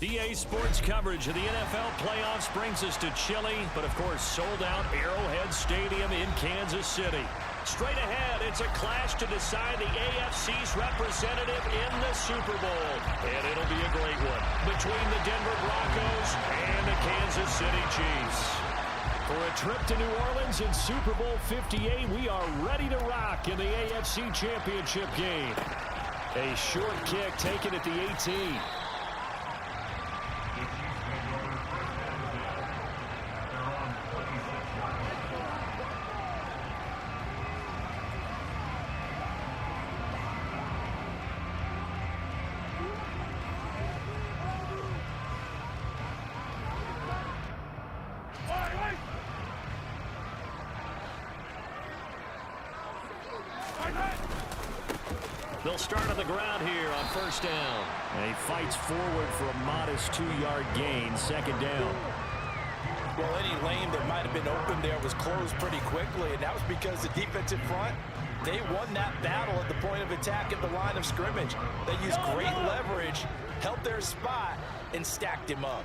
EA Sports coverage of the NFL playoffs brings us to chilly, but of course sold-out Arrowhead Stadium in Kansas City. Straight ahead, it's a clash to decide the AFC's representative in the Super Bowl. And it'll be a great one between the Denver Broncos and the Kansas City Chiefs. For a trip to New Orleans in Super Bowl 58, we are ready to rock in the AFC Championship game. A short kick taken at the 18. They'll start on the ground here on first down. And he fights forward for a modest 2-yard gain, second down. Well, any lane that might have been open there was closed pretty quickly, and that was because the defensive front, they won that battle at the point of attack at the line of scrimmage. They used great leverage, held their spot, and stacked him up.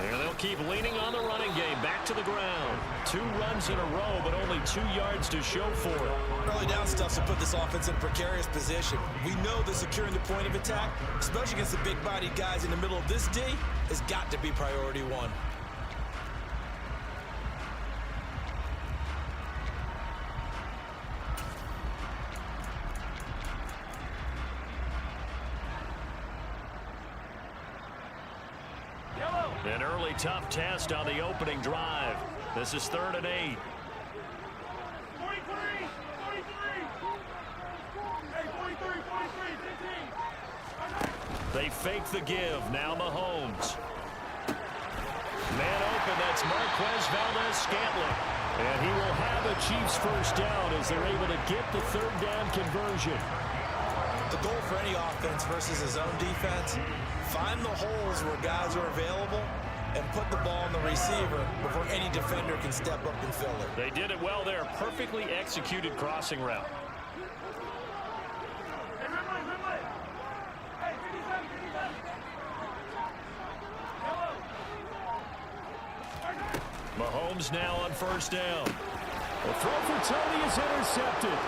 And they'll keep leaning on the running game. Back to the ground. 2 runs in a row, but only 2 yards to show for it. Early down stuff to put this offense in a precarious position. We know that securing the point of attack, especially against the big-bodied guys in the middle of this D, has got to be priority one. An early tough test on the opening drive. This is 3rd and 8. 43. Hey, 43, 15. They fake the give. Now Mahomes. Man open, that's Marquez Valdez-Scantling. And he will have a Chiefs first down as they're able to get the 3rd down conversion. The goal for any offense versus his own defense, find the holes where guys are available and put the ball on the receiver before any defender can step up and fill it. They did it well there. Perfectly executed crossing route. Mahomes now on first down. The throw for Tony is intercepted.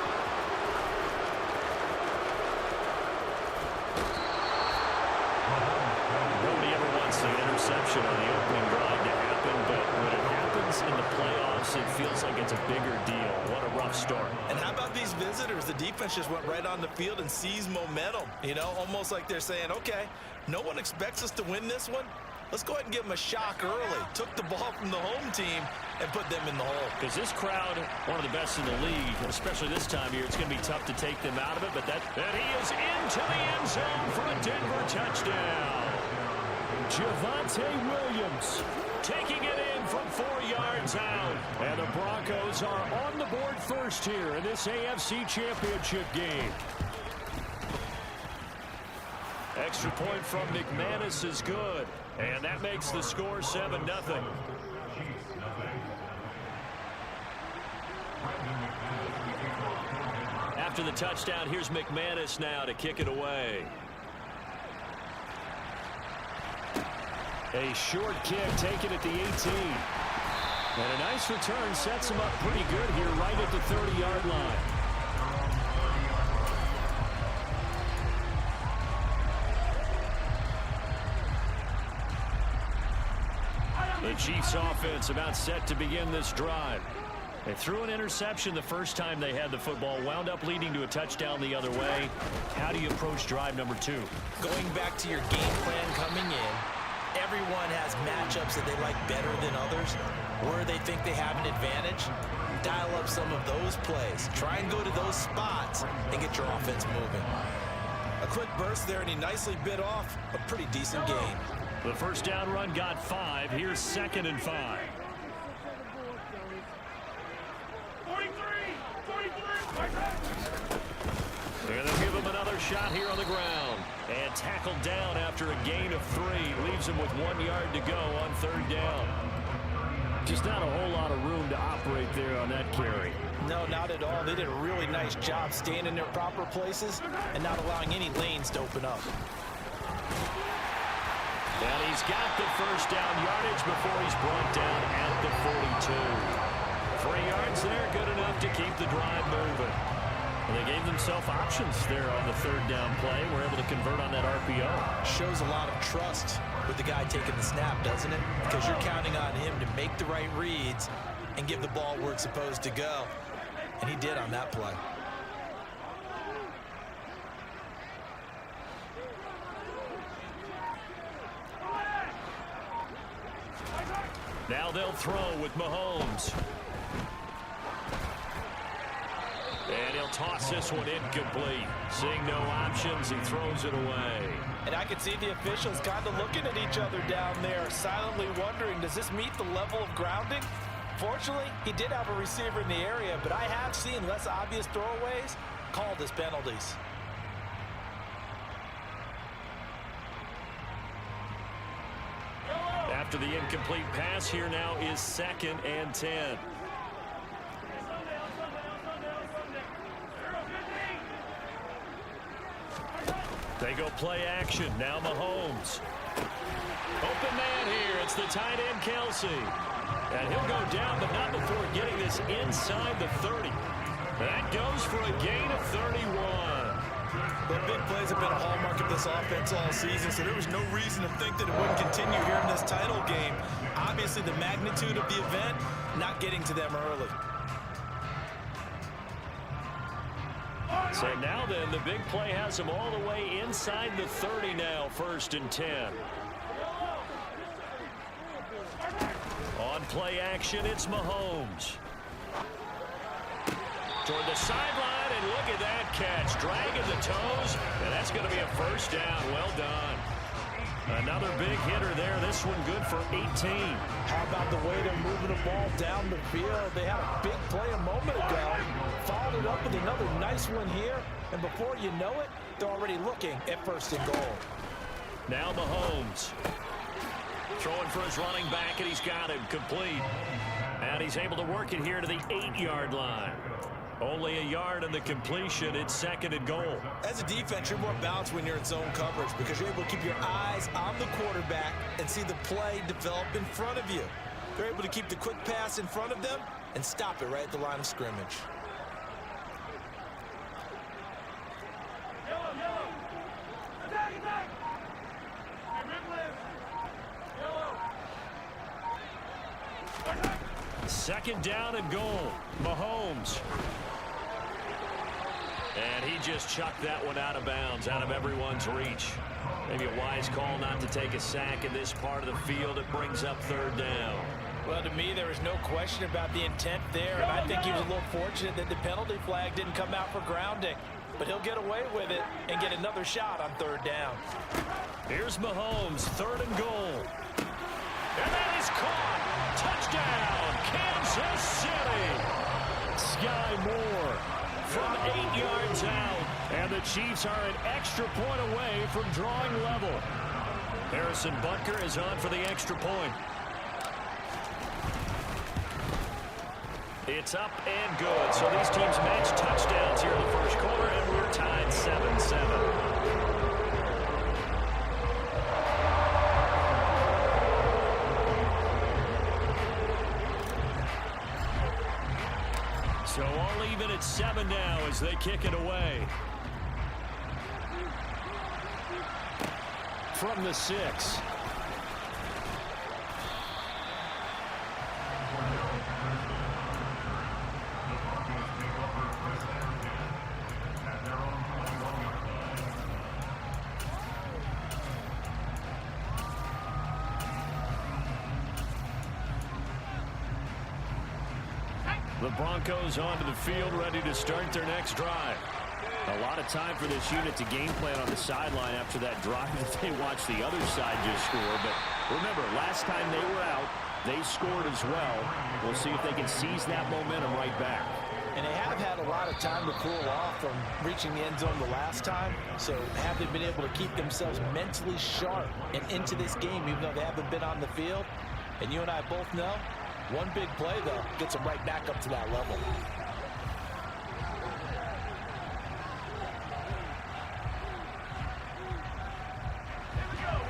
The interception on the opening drive to happen, but when it happens in the playoffs, it feels like it's a bigger deal. What a rough start. And how about these visitors? The defense just went right on the field and seized momentum. You know, almost like they're saying, okay, no one expects us to win this one. Let's go ahead and give them a shock early. Took the ball from the home team and put them in the hole. Because this crowd, one of the best in the league, especially this time of year, it's going to be tough to take them out of it. But he is into the end zone for a Denver touchdown. Javonte Williams taking it in from 4 yards out. And the Broncos are on the board first here in this AFC Championship game. Extra point from McManus is good. And that makes the score 7-0. After the touchdown, here's McManus now to kick it away. A short kick taken at the 18. And a nice return sets him up pretty good here right at the 30-yard line. The Chiefs offense about set to begin this drive. They threw an interception the first time they had the football, wound up leading to a touchdown the other way. How do you approach drive number 2? Going back to your game plan coming in, everyone has matchups that they like better than others, where they think they have an advantage. Dial up some of those plays. Try and go to those spots and get your offense moving. A quick burst there, and he nicely bit off a pretty decent gain. The first down run got 5. Here's 2nd and 5. 43. And they'll give him another shot here on the ground. And tackled down after a gain of 3. Leaves him with 1 yard to go on 3rd down. Just not a whole lot of room to operate there on that carry. No, not at all. They did a really nice job staying in their proper places and not allowing any lanes to open up. And he's got the first down yardage before he's brought down at the 42. 3 yards there, good enough to keep the drive moving. And they gave themselves options there on the 3rd down play. We're able to convert on that RPO. Shows a lot of trust with the guy taking the snap, doesn't it? Because you're counting on him to make the right reads and give the ball where it's supposed to go. And he did on that play. Now they'll throw with Mahomes. And he'll toss this one incomplete. Seeing no options, he throws it away. And I can see the officials kind of looking at each other down there, silently wondering, does this meet the level of grounding? Fortunately, he did have a receiver in the area, but I have seen less obvious throwaways called as penalties. After the incomplete pass, here now is 2nd and 10. They go play action. Now Mahomes. Open man here. It's the tight end, Kelsey. And he'll go down, but not before getting this inside the 30. That goes for a gain of 31. The big plays have been a hallmark of this offense all season, so there was no reason to think that it wouldn't continue here in this title game. Obviously, the magnitude of the event not getting to them early. So now then, the big play has them all the way inside the 30 now, 1st and 10. On play action, it's Mahomes. Toward the sideline, and look at that catch. Dragging the toes, and that's going to be a 1st down. Well done. Another big hitter there. This one good for 18. How about the way they're moving the ball down the field? They had a big play a moment ago. Followed it up with another nice one here. And before you know it, they're already looking at 1st and goal. Now Mahomes. Throwing for his running back, and he's got him complete. And he's able to work it here to the 8-yard line. Only a yard in the completion. It's 2nd and goal. As a defense, you're more balanced when you're in zone coverage because you're able to keep your eyes on the quarterback and see the play develop in front of you. They're able to keep the quick pass in front of them and stop it right at the line of scrimmage. Second down and goal. Mahomes. And he just chucked that one out of bounds, out of everyone's reach. Maybe a wise call not to take a sack in this part of the field. It brings up 3rd down. Well, to me, there was no question about the intent there, and I think he was a little fortunate that the penalty flag didn't come out for grounding. But he'll get away with it and get another shot on 3rd down. Here's Mahomes, 3rd and goal. And that is caught. Touchdown, Kansas City. Sky Moore from 8 yards out. And the Chiefs are an extra point away from drawing level. Harrison Butker is on for the extra point. It's up and good. So these teams match touchdowns here in the 1st quarter, and we're tied 7-7. So all even at 7 now as they kick it away. From the 6. The Broncos onto the field, ready to start their next drive. A lot of time for this unit to game plan on the sideline after that drive that they watched the other side just score. But remember, last time they were out, they scored as well. We'll see if they can seize that momentum right back. And they have had a lot of time to cool off from reaching the end zone the last time. So have they been able to keep themselves mentally sharp and into this game, even though they haven't been on the field? And you and I both know One big play, though, gets them right back up to that level.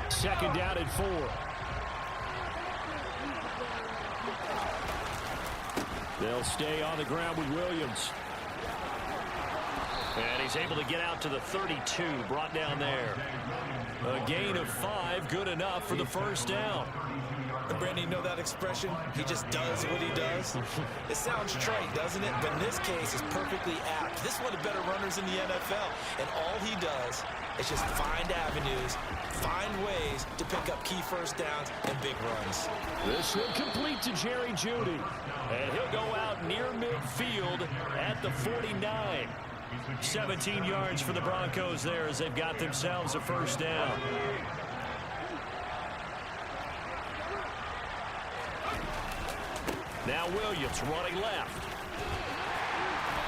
Second down and 4. They'll stay on the ground with Williams. And he's able to get out to the 32, brought down there. A gain of 5, good enough for the first down. And Brandon, you know that expression? He just does what he does. It sounds trite, doesn't it? But in this case, it's perfectly apt. This is one of the better runners in the NFL. And all he does is just find avenues, find ways to pick up key first downs and big runs. This will complete to Jerry Jeudy. And he'll go out near midfield at the 49. 17 yards for the Broncos there as they've got themselves a first down. Now Williams running left.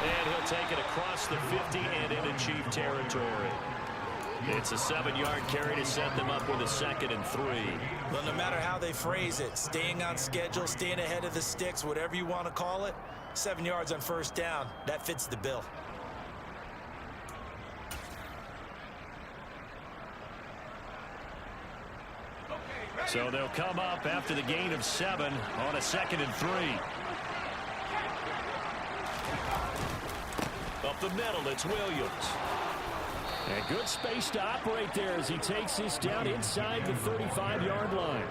And he'll take it across the 50 and into Chief territory. It's a 7-yard carry to set them up with a 2nd and 3. Well, no matter how they phrase it, staying on schedule, staying ahead of the sticks, whatever you want to call it, 7 yards on first down, that fits the bill. So they'll come up after the gain of 7 on a 2nd and 3. Up the middle, it's Williams. And good space to operate there as he takes this down inside the 35-yard line.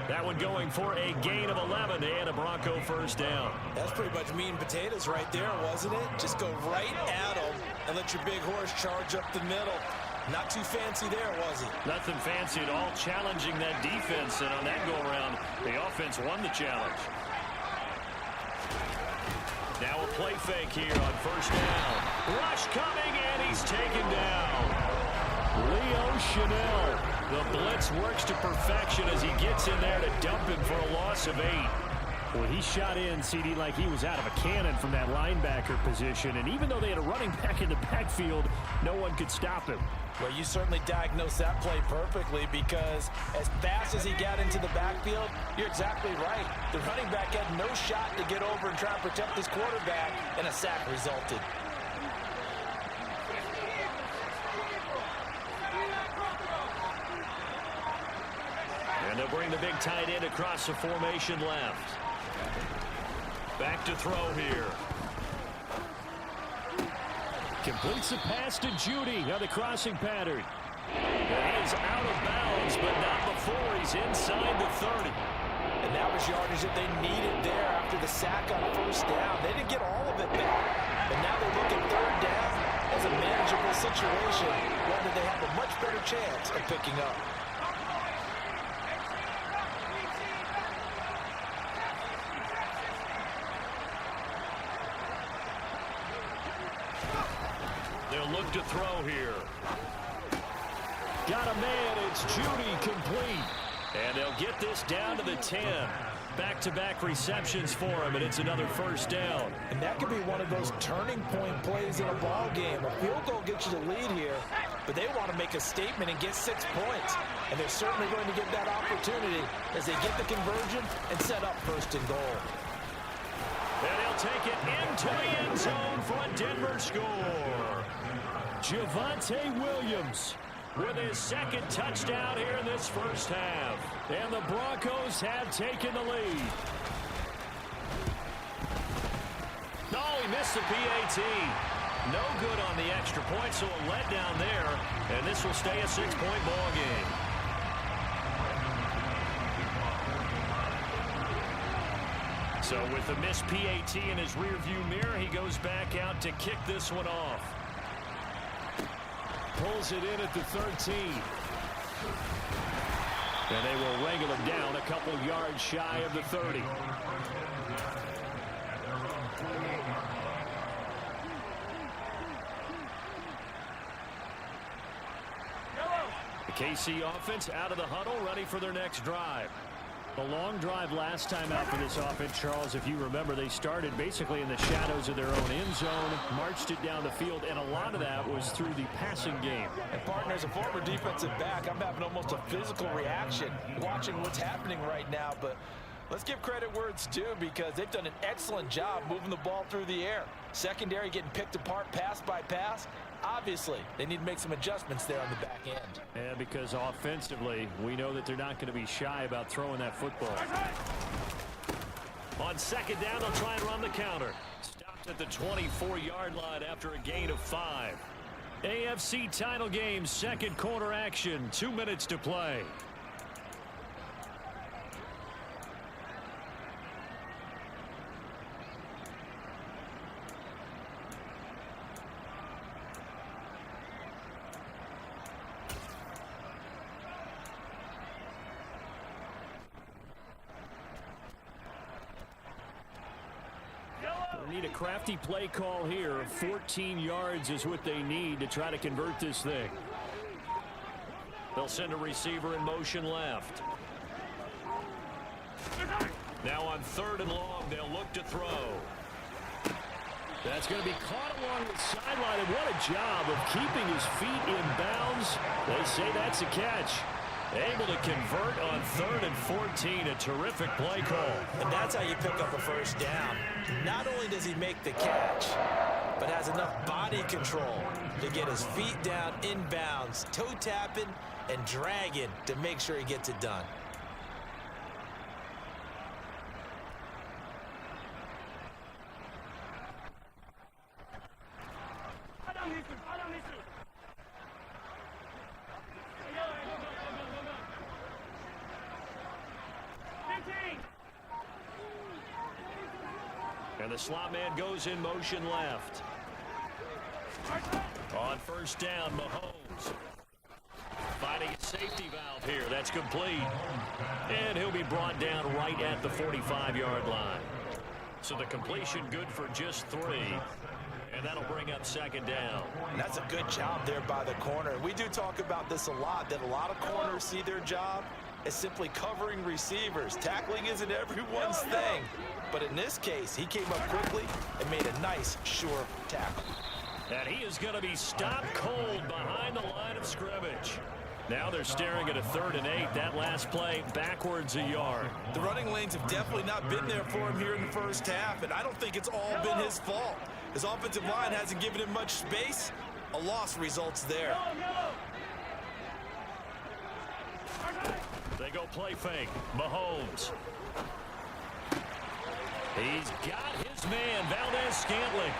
That one going for a gain of 11 and a Bronco first down. That's pretty much meat and potatoes right there, wasn't it? Just go right at him and let your big horse charge up the middle. Not too fancy there, was he? Nothing fancy at all, challenging that defense, and on that go-around, the offense won the challenge. Now a play fake here on first down. Rush coming, and he's taken down. Leo Chanel. The blitz works to perfection as he gets in there to dump him for a loss of 8. Well, he shot in, CD, like he was out of a cannon from that linebacker position. And even though they had a running back in the backfield, no one could stop him. Well, you certainly diagnosed that play perfectly because as fast as he got into the backfield, you're exactly right. The running back had no shot to get over and try and protect his quarterback, and a sack resulted. And they'll bring the big tight end across the formation left. Back to throw here. Completes the pass to Jeudy on the crossing pattern. He is out of bounds, but not before he's inside the 30. And that was yardage that they needed there after the sack on first down. They didn't get all of it back. But now they look at third down as a manageable situation, one that they have a much better chance of picking up. They'll look to throw here. Got a man, it's Jeudy complete. And they'll get this down to the 10. Back-to-back receptions for him, and it's another first down. And that could be one of those turning point plays in a ball game. A field goal gets you the lead here, but they want to make a statement and get 6 points. And they're certainly going to get that opportunity as they get the conversion and set up first and goal. And he'll take it into the end zone for a Denver score. Javonte Williams with his 2nd touchdown here in this first half. And the Broncos have taken the lead. No, he missed the PAT. No good on the extra point, so a letdown there. And this will stay a 6-point ball game. So with the missed PAT in his rearview mirror, he goes back out to kick this one off. Pulls it in at the 13. And they will wrangle him down a couple yards shy of the 30. The KC offense out of the huddle, ready for their next drive. A long drive last time out for this offense, Charles. If you remember, they started basically in the shadows of their own end zone, marched it down the field, and a lot of that was through the passing game. And partner, as a former defensive back, I'm having almost a physical reaction watching what's happening right now. But Let's give credit where it's due because they've done an excellent job moving the ball through the air. Secondary getting picked apart pass by pass. Obviously, they need to make some adjustments there on the back end. Yeah, because offensively, we know that they're not going to be shy about throwing that football. On second down, they'll try and run the counter. Stopped at the 24-yard line after a gain of 5. AFC title game, second quarter action, 2 minutes to play. Need a crafty play call here. 14 yards is what they need to try to convert this thing. They'll send a receiver in motion left. Now on 3rd and long, they'll look to throw. That's going to be caught along the sideline, and what a job of keeping his feet in bounds. They say that's a catch. Able to convert on 3rd and 14, a terrific play call. And that's how you pick up a first down. Not only does he make the catch, but has enough body control to get his feet down in bounds, toe tapping and dragging to make sure he gets it done. And the slot man goes in motion left. On first down, Mahomes. Finding a safety valve here. That's complete. And he'll be brought down right at the 45-yard line. So the completion good for just 3. And that'll bring up second down. And that's a good job there by the corner. We do talk about this a lot, that a lot of corners see their job as simply covering receivers. Tackling isn't everyone's thing. But in this case, he came up quickly and made a nice, sure tackle. And he is going to be stopped cold behind the line of scrimmage. Now they're staring at a 3rd and 8. That last play backwards a yard. The running lanes have definitely not been there for him here in the first half, and I don't think it's all been his fault. His offensive line hasn't given him much space. A loss results there. They go play fake. Mahomes. He's got his man, Valdez-Scantling.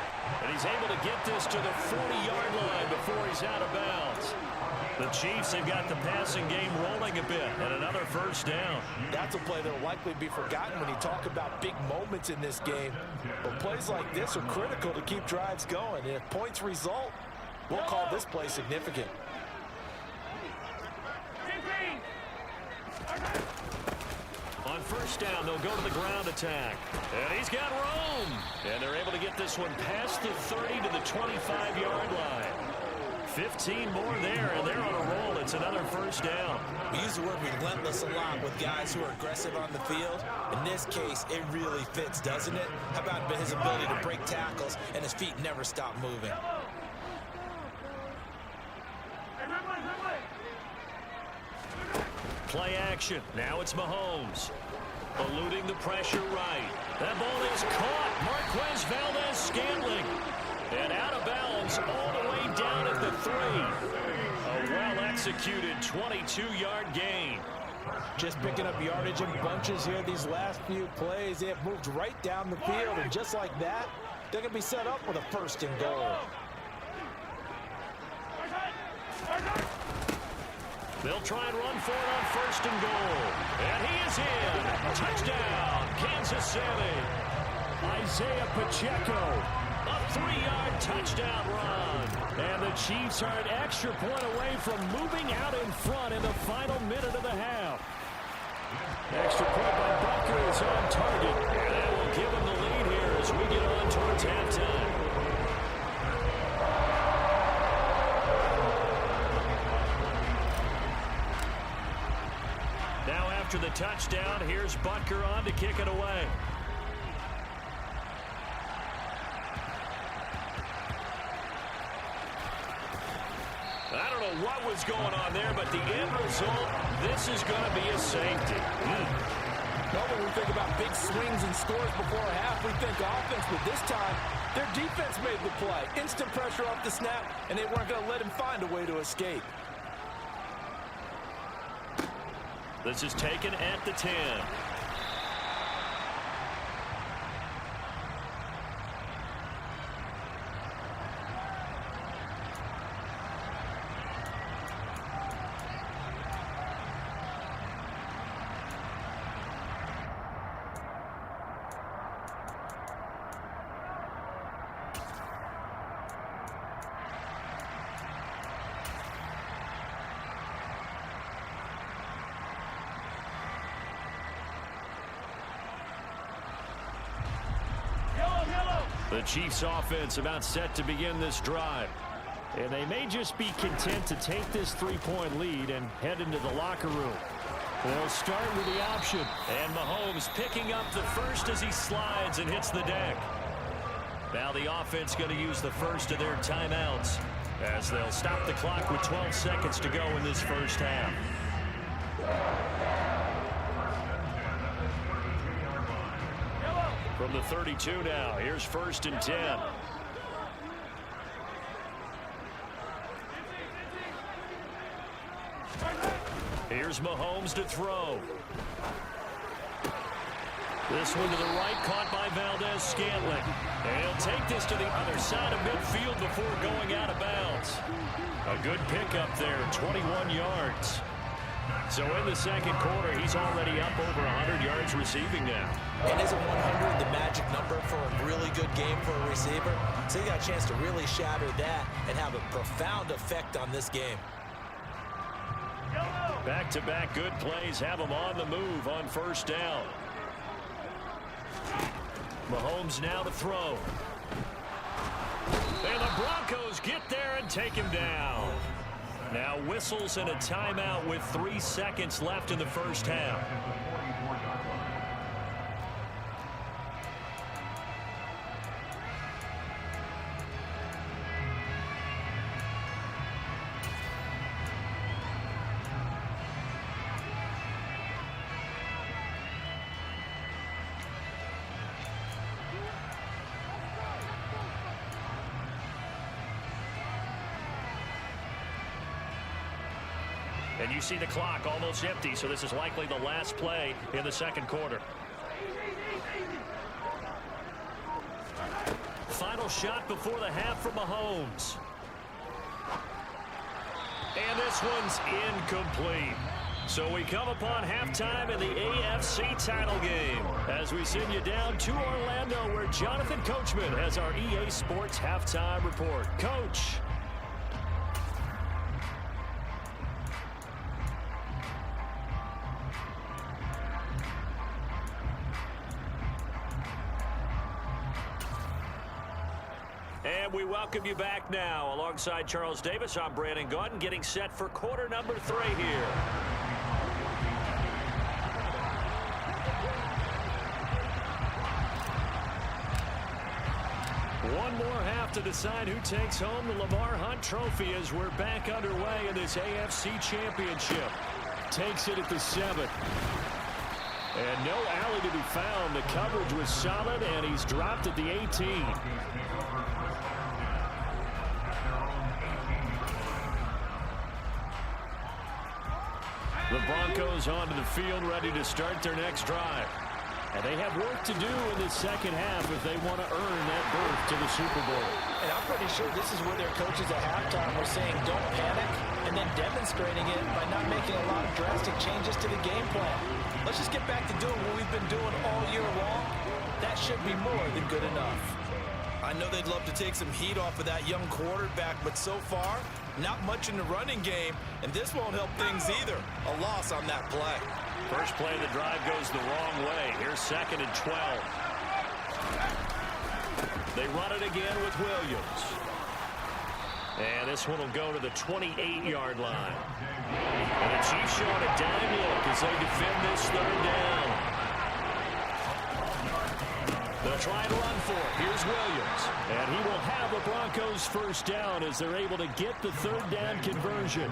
And he's able to get this to the 40-yard line before he's out of bounds. The Chiefs have got the passing game rolling a bit, and another first down. That's a play that will likely be forgotten when you talk about big moments in this game. But plays like this are critical to keep drives going. And if points result, we'll call this play significant. On first down, they'll go to the ground attack. And he's got room. And they're able to get this one past the 30 to the 25-yard line. 15 more there, and they're on a roll. It's another first down. We use the word relentless a lot with guys who are aggressive on the field. In this case, it really fits, doesn't it? How about his ability to break tackles and his feet never stop moving? Play action. Now it's Mahomes. Eluding the pressure right. That ball is caught. Marquez Valdez-Scantling. And out of bounds all the way down at the 3. A well-executed 22-yard gain. Just picking up yardage in bunches here these last few plays. They have moved right down the field, and just like that, they're going to be set up with a 1st and goal. They'll try and run for it on 1st and goal. And he is in. Touchdown, Kansas City. Isaiah Pacheco. A 3-yard touchdown run. And the Chiefs are an extra point away from moving out in front in the final minute of the half. Extra point by Bucker is on target. And that will give him the lead here as we get on towards halftime. Now after the touchdown, here's Butker on to kick it away. I don't know what was going on there, but the end result, this is going to be a safety. When we think about big swings and scores before a half, we think offense, but this time, their defense made the play. Instant pressure off the snap, and they weren't going to let him find a way to escape. This is taken at the 10. The Chiefs offense about set to begin this drive. And they may just be content to take this 3-point lead and head into the locker room. They'll start with the option. And Mahomes picking up the first as he slides and hits the deck. Now the offense going to use the first of their timeouts as they'll stop the clock with 12 seconds to go in this first half. From the 32 now, here's 1st and 10. Here's Mahomes to throw. This one to the right, caught by Valdez-Scantling. And he'll take this to the other side of midfield before going out of bounds. A good pickup there, 21 yards. So in the second quarter, he's already up over 100 yards receiving now. And isn't 100 the magic number for a really good game for a receiver? So he got a chance to really shatter that and have a profound effect on this game. Back-to-back good plays have him on the move on 1st down. Mahomes now to throw. And the Broncos get there and take him down. Now whistles and a timeout with 3 seconds left in the first half. And you see the clock almost empty, so this is likely the last play in the second quarter. Final shot before the half from Mahomes. And this one's incomplete. So we come upon halftime in the AFC title game as we send you down to Orlando where Jonathan Coachman has our EA Sports halftime report. Coach. And we welcome you back now. Alongside Charles Davis, I'm Brandon Gaudin, getting set for quarter number 3 here. One more half to decide who takes home the Lamar Hunt Trophy as we're back underway in this AFC Championship. Takes it at the 7. And no alley to be found. The coverage was solid, and he's dropped at the 18. The Broncos onto the field, ready to start their next drive. And they have work to do in the second half if they want to earn that berth to the Super Bowl. And I'm pretty sure this is where their coaches at halftime were saying don't panic and then demonstrating it by not making a lot of drastic changes to the game plan. Let's just get back to doing what we've been doing all year long. That should be more than good enough. I know they'd love to take some heat off of that young quarterback, but so far, not much in the running game, and this won't help things either. A loss on that play. First play of the drive goes the wrong way. Here's 2nd and 12. They run it again with Williams. And this one will go to the 28-yard line. And the Chiefs showing a dime look as they defend this 3rd down. They'll try and run for it. Here's Williams. And he will have a Broncos first down as they're able to get the third down conversion.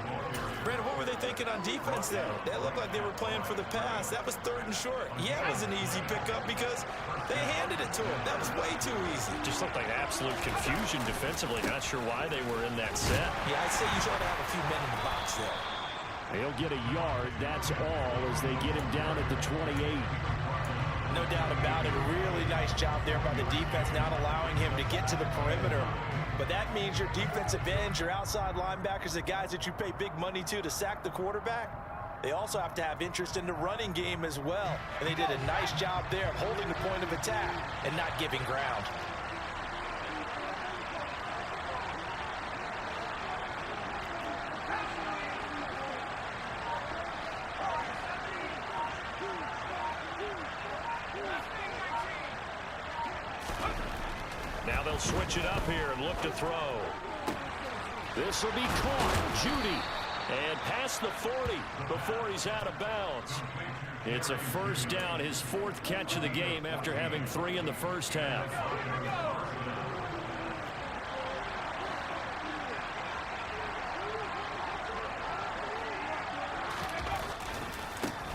Brandon, what were they thinking on defense there? That looked like they were playing for the pass. That was 3rd and short. Yeah, it was an easy pickup because they handed it to him. That was way too easy. Just looked like absolute confusion defensively. Not sure why they were in that set. Yeah, I'd say you try to have a few men in the box there. He'll get a yard. That's all as they get him down at the 28. No doubt about it. A really nice job there by the defense, not allowing him to get to the perimeter. But that means your defensive ends, your outside linebackers, the guys that you pay big money to sack the quarterback, they also have to have interest in the running game as well. And they did a nice job there of holding the point of attack and not giving ground. Now they'll switch it up here and look to throw. This will be caught. Judy. And past the 40 before he's out of bounds. It's a first down, his 4th catch of the game after having 3 in the first half.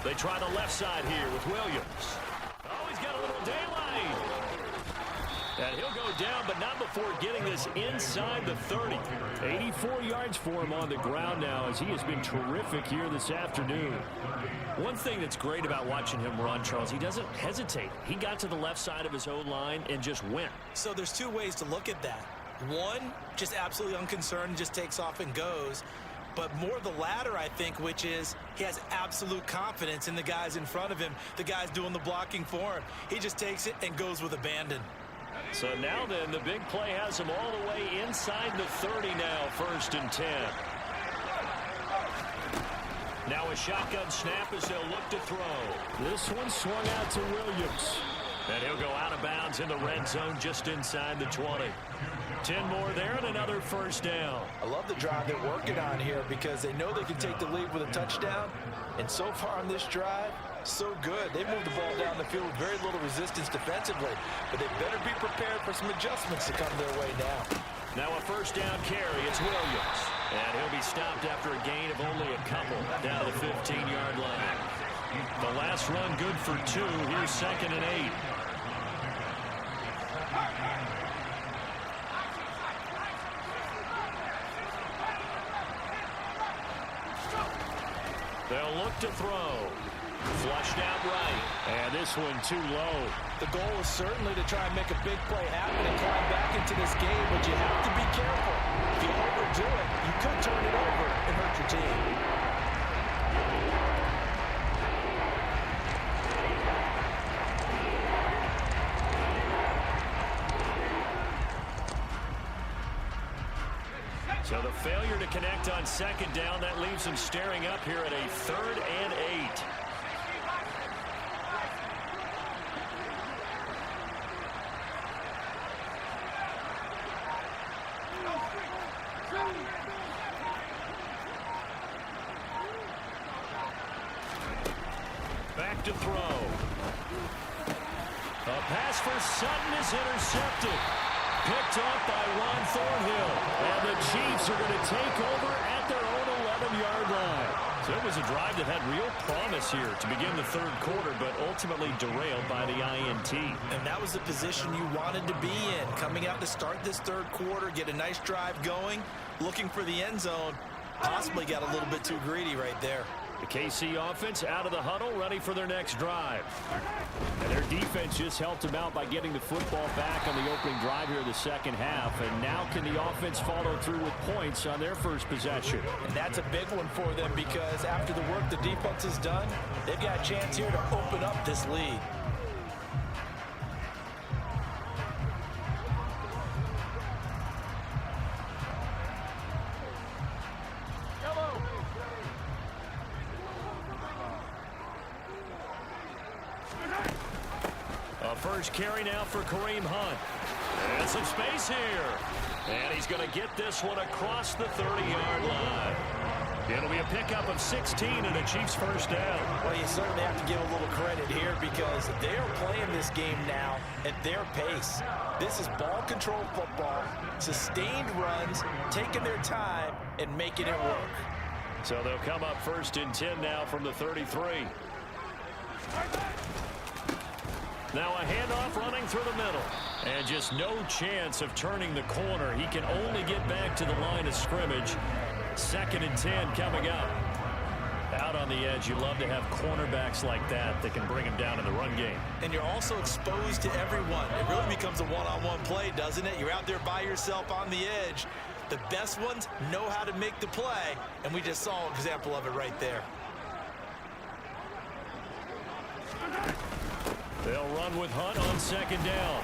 They try the left side here with Williams. Oh, he's got a little daylight. And he'll go down, but not before getting this inside the 30. 84 yards for him on the ground now as he has been terrific here this afternoon. One thing that's great about watching him run, Charles, he doesn't hesitate. He got to the left side of his own line and just went. So there's 2 ways to look at that. One, just absolutely unconcerned, just takes off and goes. But more the latter, I think, which is he has absolute confidence in the guys in front of him, the guys doing the blocking for him. He just takes it and goes with abandon. So now then, the big play has him all the way inside the 30 now, 1st and 10. Now a shotgun snap as they'll look to throw. This one swung out to Williams. And he'll go out of bounds in the red zone just inside the 20. 10 more there and another first down. I love the drive they're working on here because they know they can take the lead with a touchdown. And so far on this drive, so good. They moved the ball down the field with very little resistance defensively. But they better be prepared for some adjustments to come their way now. Now a first down carry. It's Williams. And he'll be stopped after a gain of only a couple down to the 15-yard line. The last run good for 2. Here's 2nd and 8. They'll look to throw. Flushed out right. And this one too low. The goal is certainly to try and make a big play happen and climb back into this game, but you have to be careful. If you overdo it, you could turn it over and hurt your team. So the failure to connect on 2nd down, that leaves them staring up here at a 3rd and 8. Back to throw. A pass for Sutton is intercepted. Picked off by Ron Thornhill. And the Chiefs are going to take over at their own 11-yard line. So it was a drive that had real promise here to begin the 3rd quarter, but ultimately derailed by the INT. And that was the position you wanted to be in. Coming out to start this 3rd quarter, get a nice drive going, looking for the end zone. Possibly got a little bit too greedy right there. The KC offense out of the huddle, ready for their next drive. And their defense just helped them out by getting the football back on the opening drive here in the 2nd half. And now can the offense follow through with points on their first possession? And that's a big one for them because after the work the defense has done, they've got a chance here to open up this lead. First carry now for Kareem Hunt. And some space here. And he's going to get this one across the 30-yard line. It'll be a pickup of 16 and a Chiefs first down. Well, you certainly have to give a little credit here because they are playing this game now at their pace. This is ball control football, sustained runs, taking their time and making it work. So they'll come up 1st and 10 now from the 33. Now a handoff running through the middle. And just no chance of turning the corner. He can only get back to the line of scrimmage. 2nd and 10 coming up. Out on the edge, you love to have cornerbacks like that can bring him down in the run game. And you're also exposed to everyone. It really becomes a one-on-one play, doesn't it? You're out there by yourself on the edge. The best ones know how to make the play, and we just saw an example of it right there. They'll run with Hunt on 2nd down.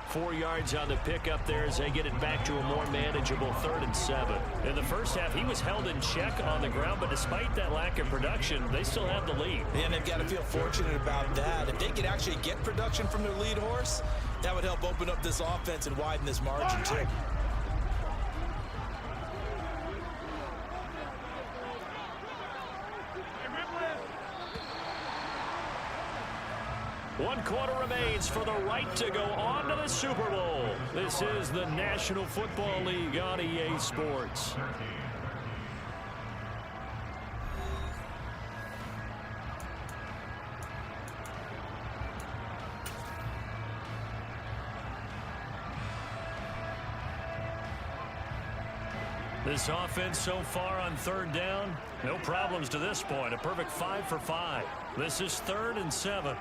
4 yards on the pickup there as they get it back to a more manageable 3rd and 7. In the first half, he was held in check on the ground, but despite that lack of production, they still have the lead. And they've got to feel fortunate about that. If they could actually get production from their lead horse, that would help open up this offense and widen this margin too. One quarter remains for the right to go on to the Super Bowl. This is the National Football League on EA Sports. This offense so far on 3rd down, no problems to this point. A perfect 5 for 5. This is 3rd and 7.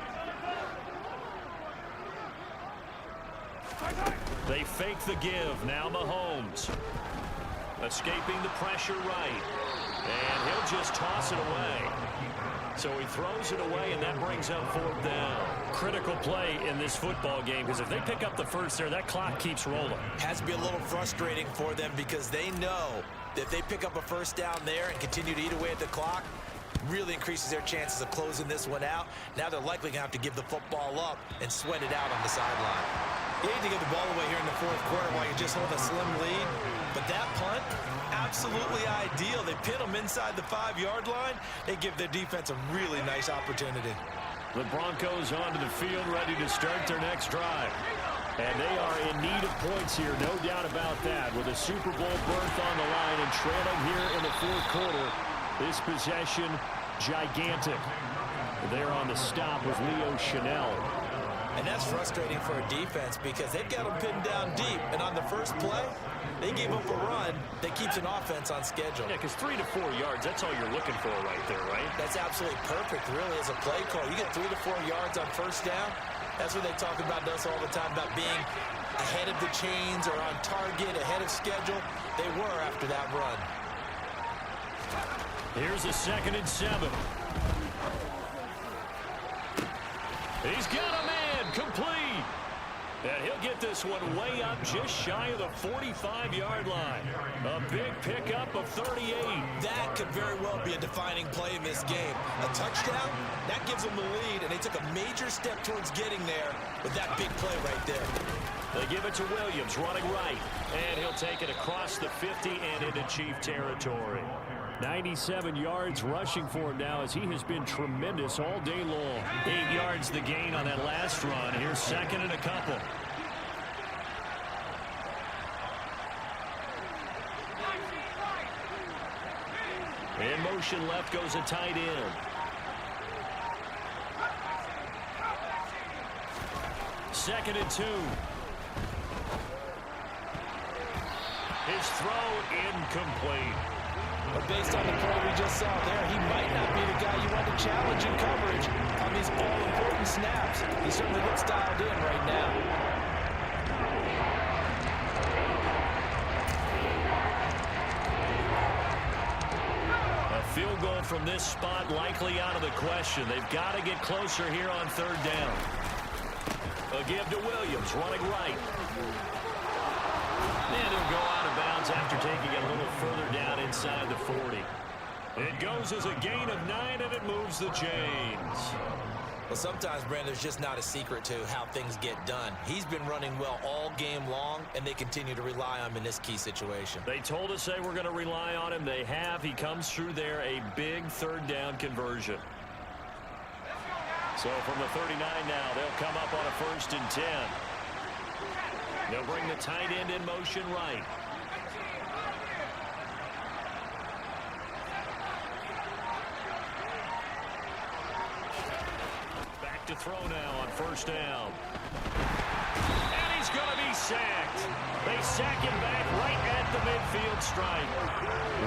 They fake the give. Now Mahomes. Escaping the pressure right. And he'll just toss it away. So he throws it away, and that brings up 4th down. Critical play in this football game because if they pick up the first there, that clock keeps rolling. Has to be a little frustrating for them because they know that if they pick up a first down there and continue to eat away at the clock, really increases their chances of closing this one out. Now they're likely going to have to give the football up and sweat it out on the sideline. You hate to give the ball away here in the 4th quarter while you just hold a slim lead. But that punt, absolutely ideal. They pin them inside the 5-yard line. They give their defense a really nice opportunity. The Broncos onto the field, ready to start their next drive. And they are in need of points here, no doubt about that. With a Super Bowl berth on the line and trailing here in the 4th quarter. This possession, gigantic. There on the stop was Leo Chanel. And that's frustrating for a defense because they've got them pinned down deep. And on the first play, they gave up a run that keeps an offense on schedule. Yeah, because 3 to 4 yards, that's all you're looking for right there, right? That's absolutely perfect, really, as a play call. You get 3 to 4 yards on first down. That's what they talk about us all the time, about being ahead of the chains or on target, ahead of schedule. They were after that run. Here's a 2nd and 7. He's got a man complete. And he'll get this one way up just shy of the 45-yard line. A big pickup of 38. That could very well be a defining play in this game. A touchdown, that gives them the lead, and they took a major step towards getting there with that big play right there. They give it to Williams, running right. And he'll take it across the 50 and into Chief territory. 97 yards rushing for him now as he has been tremendous all day long. 8 yards the gain on that last run. Here's 2nd and a couple. In motion left goes a tight end. Second and 2. His throw incomplete. But based on the play we just saw there, he might not be the guy you want to challenge in coverage on these all-important snaps. He certainly looks dialed in right now. A field goal from this spot likely out of the question. They've got to get closer here on 3rd down. A give to Williams, running right. And he'll go out of bounds after taking it a little further down inside the 40. It goes as a gain of 9, and it moves the chains. Well, sometimes, Brandon, there's just not a secret to how things get done. He's been running well all game long, and they continue to rely on him in this key situation. They told us they were going to rely on him. They have. He comes through there, a big third down conversion. So from the 39 now, they'll come up on a 1st and 10. They'll bring the tight end in motion right. To throw now on 1st down. And he's going to be sacked. They sack him back right at the midfield stripe.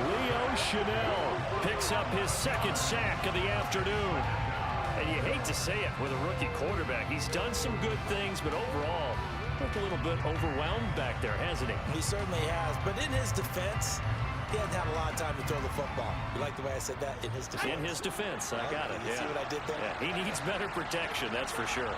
Leo Chanel picks up his 2nd sack of the afternoon. And you hate to say it with a rookie quarterback. He's done some good things, but overall, looked a little bit overwhelmed back there, hasn't he? He certainly has, but in his defense, he hasn't had a lot of time to throw the football. You like the way I said that? In his defense? In his defense. I got it. You see what I did there? Yeah, he needs better protection, that's for sure.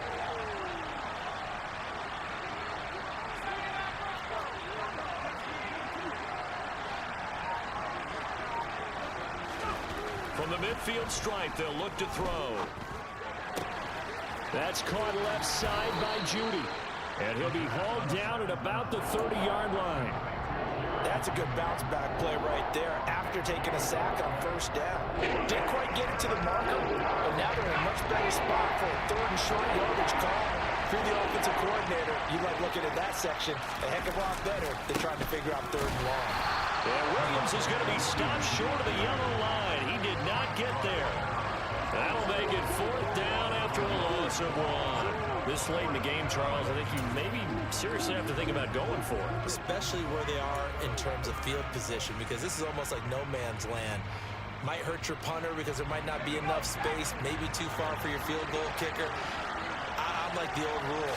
From the midfield stripe, they'll look to throw. That's caught left side by Judy. And he'll be hauled down at about the 30-yard line. That's a good bounce back play right there after taking a sack on 1st down. Didn't quite get it to the marker, but now they're in a much better spot for a 3rd and short yardage call. If you're the offensive coordinator, you like looking at that section a heck of a lot better than trying to figure out 3rd and long. And Williams is going to be stopped short of the yellow line. He did not get there. That'll make it 4th down after a loss of 1. This late in the game, Charles, I think you maybe seriously have to think about going for it. Especially where they are in terms of field position, because this is almost like no man's land. Might hurt your punter because there might not be enough space, maybe too far for your field goal kicker. I'm like the old rule.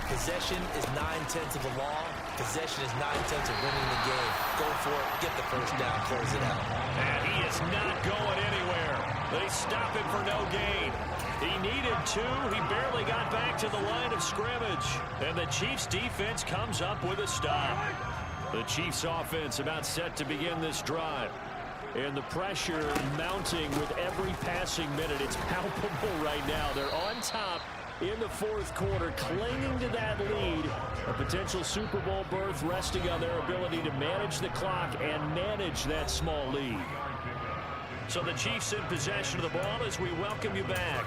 Possession is 9/10 of the law. Possession is 9/10 of winning the game. Go for it, get the 1st down, close it out. And he is not going anywhere. They stop him for no gain. He needed 2. He barely got back to the line of scrimmage. And the Chiefs defense comes up with a stop. The Chiefs offense about set to begin this drive. And the pressure mounting with every passing minute. It's palpable right now. They're on top in the 4th quarter, clinging to that lead. A potential Super Bowl berth resting on their ability to manage the clock and manage that small lead. So the Chiefs in possession of the ball as we welcome you back.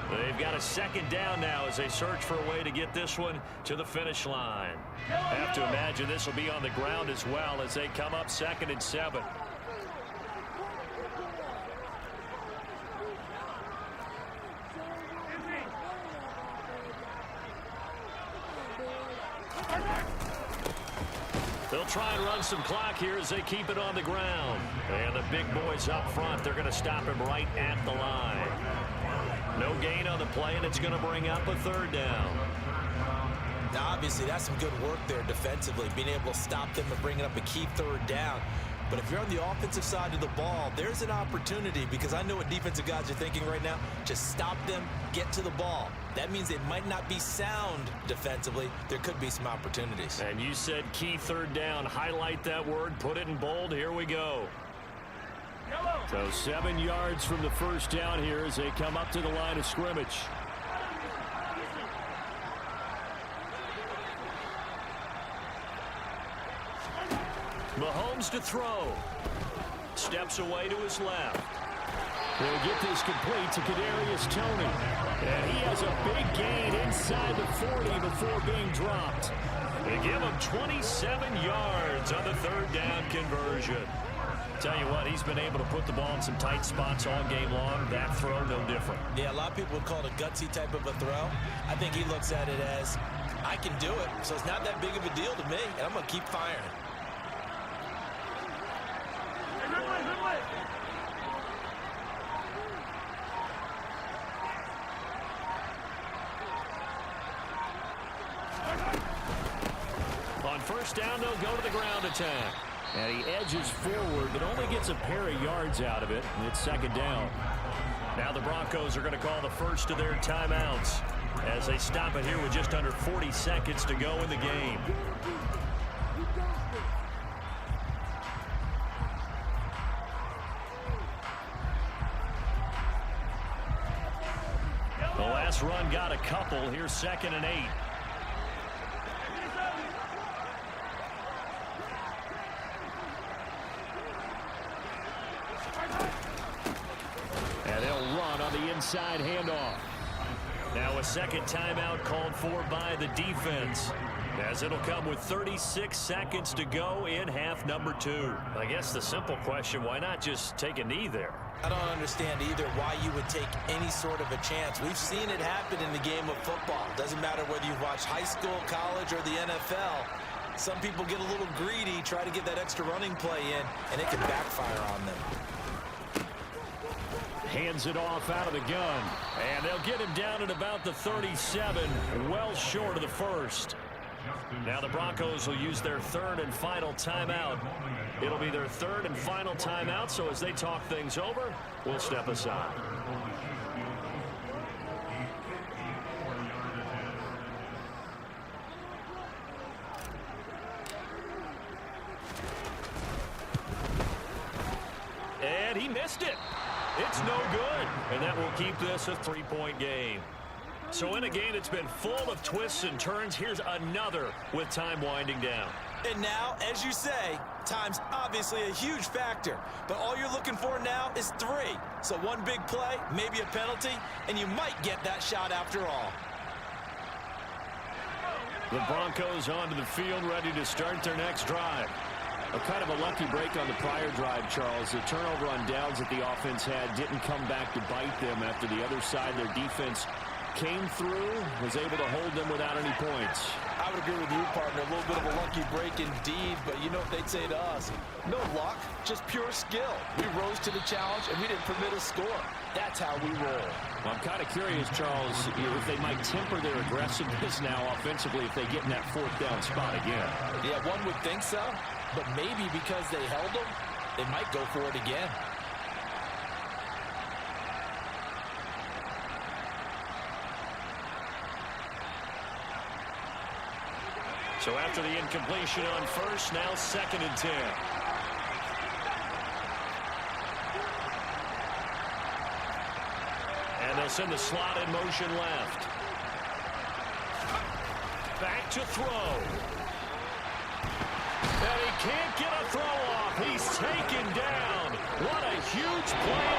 They've got a 2nd down now as they search for a way to get this one to the finish line. Have to imagine this will be on the ground as well as they come up 2nd and 7. They'll try and run some clock here as they keep it on the ground. And the big boys up front, they're going to stop him right at the line. No gain on the play, and it's going to bring up a 3rd down. Now, obviously, that's some good work there defensively, being able to stop them and bringing up a key 3rd down. But if you're on the offensive side of the ball, there's an opportunity, because I know what defensive guys are thinking right now. Just stop them, get to the ball. That means they might not be sound defensively. There could be some opportunities. And you said key 3rd down. Highlight that word, put it in bold. Here we go. So 7 yards from the 1st down here as they come up to the line of scrimmage. Mahomes to throw. Steps away to his left. He'll get this complete to Kadarius Toney. And he has a big gain inside the 40 before being dropped. They give him 27 yards on the 3rd down conversion. Tell you what, he's been able to put the ball in some tight spots all game long. That throw, no different. Yeah, a lot of people would call it a gutsy type of a throw. I think he looks at it as, I can do it, so it's not that big of a deal to me, and I'm going to keep firing. On 1st down, they'll go to the ground attack. And he edges forward, but only gets a pair of yards out of it, and it's 2nd down. Now the Broncos are going to call the first of their timeouts as they stop it here with just under 40 seconds to go in the game. This run got a couple. Here's 2nd and 8. And they'll run on the inside handoff. Now a second timeout called for by the defense, as it'll come with 36 seconds to go in half number 2. I guess the simple question, why not just take a knee there? I don't understand either why you would take any sort of a chance. We've seen it happen in the game of football. Doesn't matter whether you've watched high school, college, or the NFL. Some people get a little greedy, try to get that extra running play in, and it can backfire on them. Hands it off out of the gun. And they'll get him down at about the 37, well short of the first. Now the Broncos will use their 3rd and final timeout. It'll be their 3rd and final timeout, so as they talk things over, we'll step aside. And he missed it. It's no good. And that will keep this a 3-point game. So in a game that's been full of twists and turns, here's another with time winding down. And now, as you say, time's obviously a huge factor. But all you're looking for now is 3. So one big play, maybe a penalty, and you might get that shot after all. The Broncos onto the field, ready to start their next drive. A kind of a lucky break on the prior drive, Charles. The turnover on downs that the offense had didn't come back to bite them after the other side. Their defense came through, was able to hold them without any points. I would agree with you, partner. A little bit of a lucky break indeed, but you know what they'd say to us? No luck, just pure skill. We rose to the challenge, and we didn't permit a score. That's how we roll. Well, I'm kind of curious, Charles, if they might temper their aggressiveness now offensively if they get in that 4th down spot again. Yeah, one would think so, but maybe because they held them, they might go for it again. So after the incompletion on first, now 2nd and 10. And they'll send the slot in motion left. Back to throw. And he can't get a throw off. He's taken down. What a huge play.